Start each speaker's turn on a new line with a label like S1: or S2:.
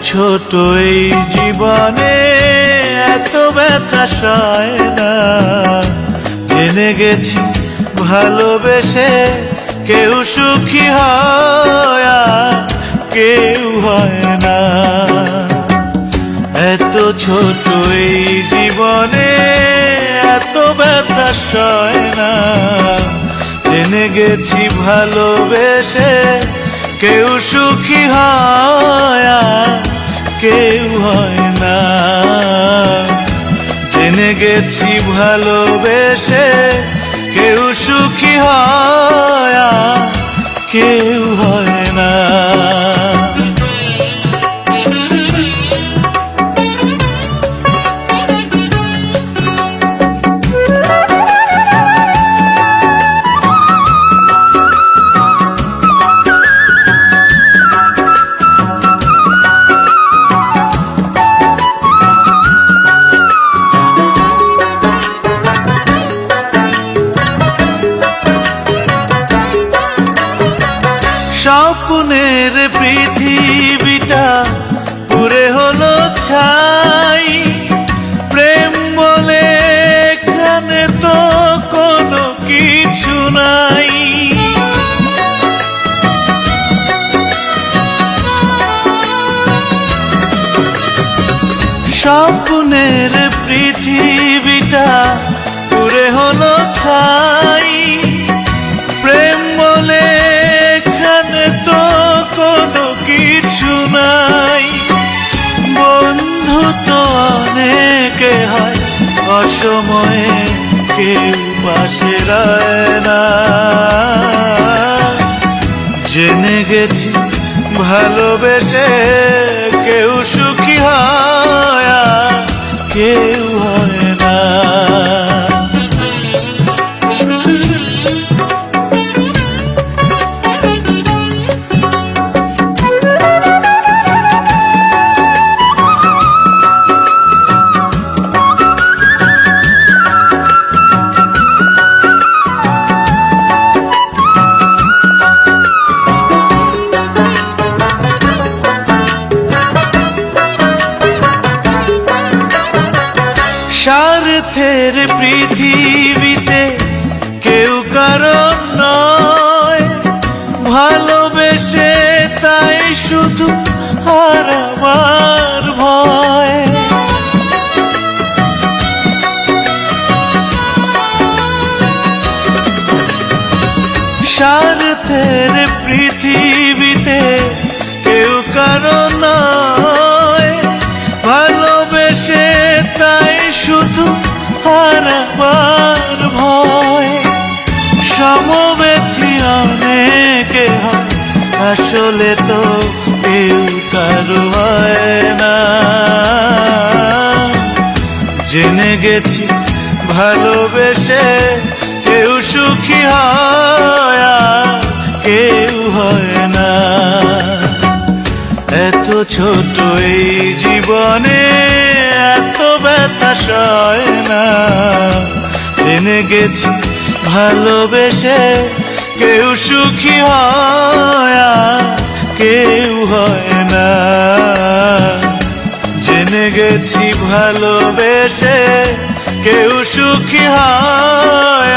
S1: ছোট এই জীবনে এত ব্যথা সয় না। জেনে গেছি ভালোবেসে কেউ সুখী হয় আর কেউ হয় না। এত ছোট এই জীবনে এত ব্যথা সয় না। জেনে গেছি ভালোবেসে কেউ সুখী হয় আর কেউ হয় না। জেনে গেছি ভালোবেসে কেউ সুখী হয় আর কেউ হয় না। স্বপ্নের পৃথিবীটা পুরে হলো ছাই। প্রেম বলে এখানে তো কোনো কিছু নাই। স্বপ্নের পৃথিবীটা পুরে হলো ছাই। প্রেম বলে এখানে তো কোনো কিছু নাই। বন্ধু তো অনেকে হয়, অসময়ে কেউ পাশে রয় না। জেনে গেছি ভালোবেসে কেউ সুখী হয় আর কেউ হয় না। স্বার্থের পৃথিবীতে কেউ কারণ নয়। ভালোবেসে তাই শুধু হারাবার ভয়। স্বার্থের পৃথিবীতে কেউ কারণ নয়। ভালোবেসে তাই শুধু হারাবার ভয়। সমব্যথী অনেকে হয়, আসলে তো কেউ কারো হয় না। জেনে গেছি ভালোবেসে কেউ সুখী হয় আর কেউ হয় না। এত ছোট এই জীবনে এত ব্যথা সয় না। জেনে গেছি ভালোবেসে কেউ সুখী হয় আর কেউ হয় না। জেনে গেছি ভালোবেসে কেউ সুখী হয়